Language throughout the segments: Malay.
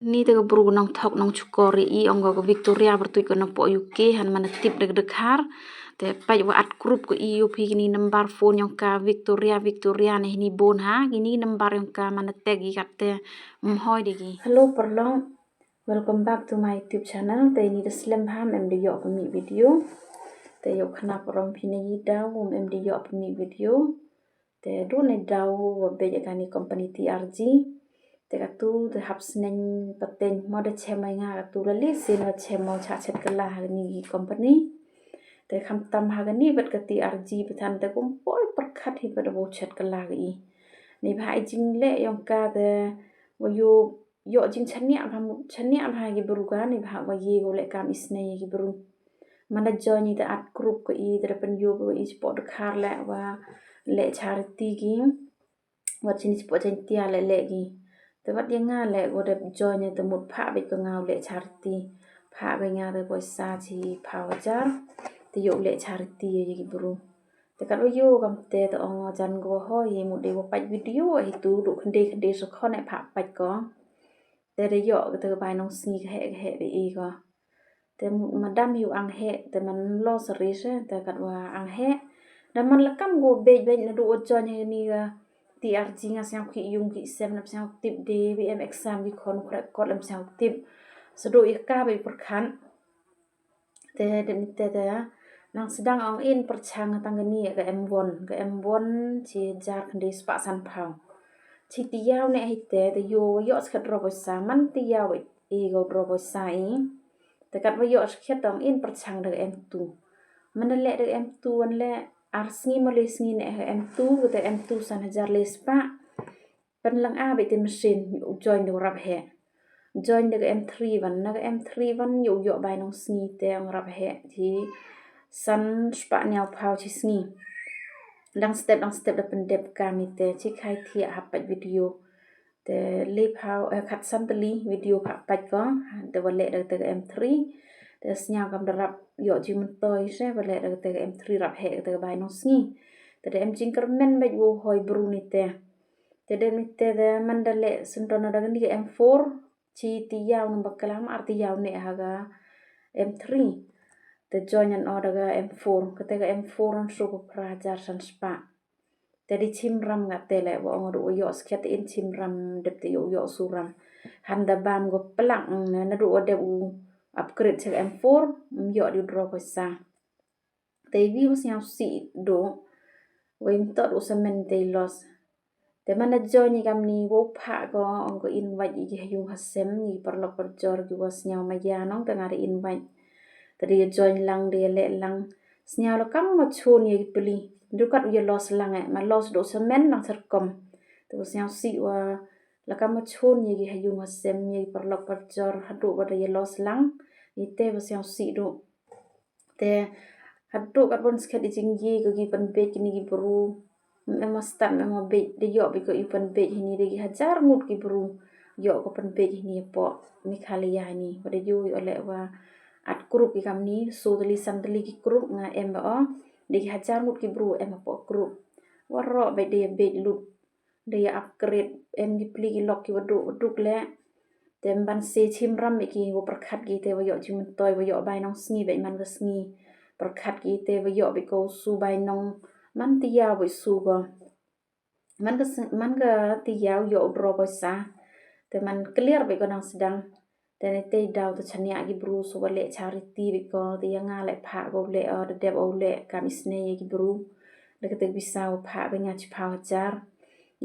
Ni te buru nong thok nong chukori I onggo ko Victoria bertui ko nopo UK han mana tip deg har te pai wa at group ko I UP gini number phone yang ka Victoria nih ni bon ha gini number yang ka mana tag I katte mhoi digi. Hello perlong, welcome back to my YouTube channel. Te ni the slim ham em de yok mi video. Te yok khana perong phine yi daw em de yok mi video. Te do ne daw wa be ni company TRG. Te tu te hapsnen paten mo de chemai nga tu la li sin wa chemo cha chet kala ni company te kham tam ha ni bet ka TRG betan te kum pol perkhat hi pada bo chet kala I ni bhai jing le yong ka te wa yo jing chania bha gi buru ka ni bha wa ye go le kam isne gi buru mana join ni te at group ko I te pen yo ko I sport khar le wa le charity gi wa chin sport chen tia le gi te wat yang nga le go de join ni te mut pha be ko ngau le charity pha be nga te poisa chi pha jar te yo le charity ye gi buru te ka yo kam te ong jan go ho ye mu de wo pa video ai tu du khande so khone pha pa ko te de yo te bai nong sni he be I ko te madam yu ang he te man lo series te ka wa ang he dan man lakam go be na du join ni ga TRG nga siang ki yung ki sem na siang tip de BM exam ki kon ko lam siang tip sedo I ka be perkhan te nang sedang ong in perchang tanggani ga M1 chi jar khande spa san phau chi tiyaw ne hite te yo skhat ro sa man tiyaw I go ro sa I te kat wa yo skhat tong in perchang de M2 man le de M2 an le arsngi mole sngi ne M2 te M2 san hajar le spa pen lang a be te mesin join do rap he join de M3 van na M3 van yo bai nong sngi te ang rap he thi san spa nyao phau chi sngi dang step da pen dep kami te chi khai thia hapat video te le phau khat san tali video pha pat ko te wale de te M3 te snya kam rap yo ji mun toy se wale de te M3 rap he te bai nong sngi te de M jing kermen ba wo hoi bru ni te de mi te de mandale sentona da ni M4 chi ti yaw nang bakalam arti yaw ne haga M3 te join an odaga M4 katega M4 an suku prajar san spa jadi chimram nga tele wa ngodo yo sket in chimram depte yo suram handa bam go pelang na do de u upgrade til M4 yo di drop sa te views yang si do wim tot usamen te los te mana join kam ni wo pha ko ongo invite I yung hasem ni perlok perjor gi was nyaw maya nong tengah invite tadi join lang de le lang snya lo kam mo chun ye pli dukat ye los lang ma los do semen nang serkom to snya si wa la kam mo chun ye gi yung hasem ye perlok perjor hadu wa ye los lang ite wa snya si do te hadu kat bon sket jing ye gi pen be ni gi bru memang start memang be de yo bi ko ipan be ini de hajar ngut ki bru yo ko pen be ini po mi khalia ni pada yo ole wa at group ki kam ni so tulisan teli ki group nga em ba de hajar ngut ki bru em po group waro be de be lut de upgrade em di pli ki lok ki wadu le tem ban se chim ram ki wo perkhat ki te wa yo chim toy wa yo bai nong sngi be man ga sngi perkhat ki te wa yo be ko su bai nong man tiya bo su go man ga tiya yo dro bo sa te man clear be ko nang sedang te ne te daw to chania gi bru so le charity be ko te nga le pha go le de deb o le kam isne ye gi bru le ke te bisa pha be nga chi pha jar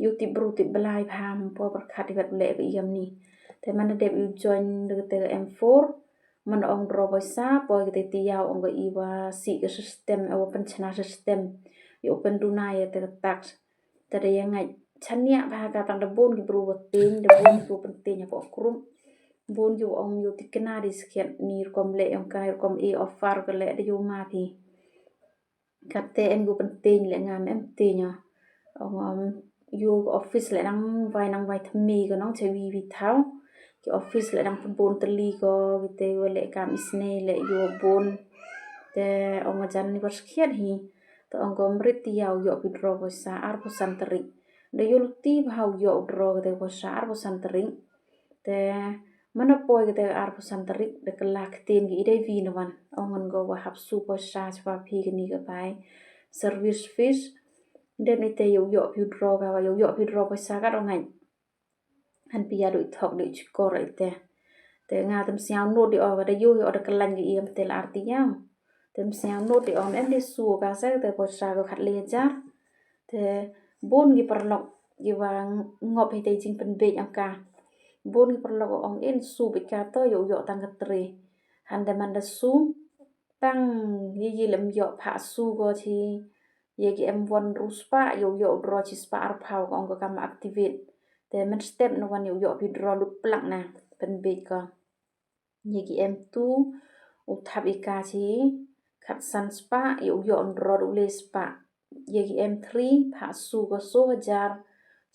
yu ti bru ti blai pham po perkhat gat le be yam ni te man deb yu join de te M4 man ong dro bo sa po ke te tiya ong go iwa si ke system o penchana system yo pen dunai te tax te yang ngai chania ba ka tang de bon ki bru tin de bon ku penting po krum bon yo ong yo tikna di skiat ni kom le ong kai kom e offer ko le de yo ma pi katte en go penting le ngam em ti nya ong yo office le nang vai thmi ko nong che vi thau ki office le nang bon teli ko te le kam isne le yo bon te ong jan ni bos khiat hi to ong gom riti yaw yo pi dro bo sa ar bo santri de yo ti bhau yo dro de bo sa ar bo santri te mana poi kita ar pusan tarik de kelak tin gi ide vi nawan ongan go wa hap su po sa chwa phi ni ga bai service fish den ite yo pi draw ga wa yo pi draw po sa ga dong ngai han pi ya do thok de chkor ite te nga tem siao no di o de yo de kelan gi im tel artinya tem siao no di om em de su ga sa te po sa go khat le jar te bon gi perlok gi wa ngop ite jingpynbiej angka bon gi perlok ong in su bika to yo tang tre han de man da su tang yi lem yo pha su go chi ye gi em won ru spa yo draw chi spa ar phau ong go kam activate te men step no wan yo pi draw lut plak na pen bej ko ye gi em tu u thap ika chi khat san spa yo draw du le spa ye gi em 3 pha su go so hajar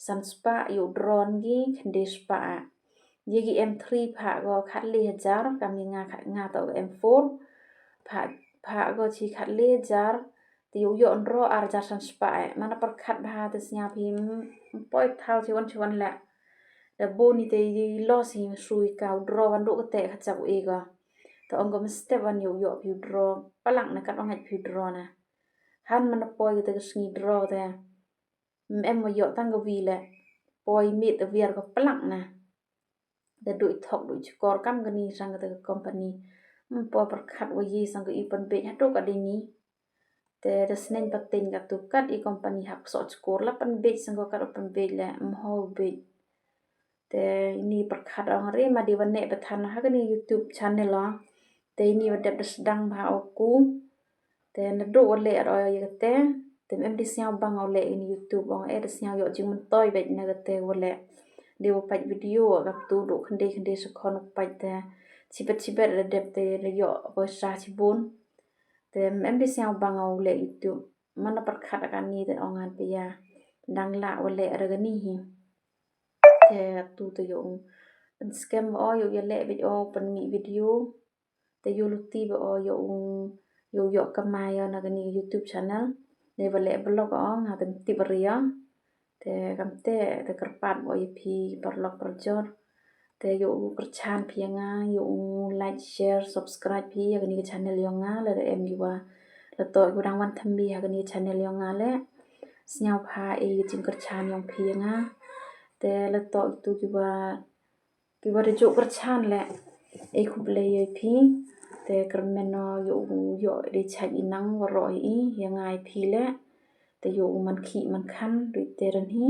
san spa yo draw gi khande spa ye gi em 3 pha go khat le hajar kam nga to em 4 pha go chi khat le hajar ti yo draw ar jar san spa mana par khat bha te snya phim poi thau chi wan la da boni te lo si sui ka draw wan do te khat chak e ga to ong go step wan yo pi draw palang na kat ong pi draw na han mana poi te sngi draw te em mo yo tang go vi le poi mi te viar go palang na da do thok do chkor kam gani sang te company po par khat wo yi sang go i pan be ha to ka de ni te da snen patin ga tu kat i company hak so chkor la pan be sang go ka pan be le ho be te ini par khat ong re ma di wan ne pathan ha gani YouTube channel la te ini wa dep sedang ba ku te na do le ro ye te te em di siao bang o le ini YouTube ong e de siao yo jing mun toy be na ga te wo le di wo pat video ga tu do khande se khon pat te chipet le dep te le yo bo sa chi bun te em di siao bang o le YouTube mana par khat ka ni te ong an pe ya dang la wo le ra ga ni hi te tu te yo scam o yo ye le be o pan mi video te yo luti be o yo kamaya na gani YouTube channel ne vale blog o nga tem ti baria te kam te karpat bo ye phi parlok parjor te yo perchan phi nga yo like share subscribe phi ya gani channel yo nga le em gi wa le to gu dang wan thambi ha gani channel yo nga le snyau pha e jing karchan yong phi nga te le to tu gi wa de jo karchan le e khu ble ye phi te kermeno yo de chai inang wa ro i ya ngai phi le te yo man khi man khan ri te ran hi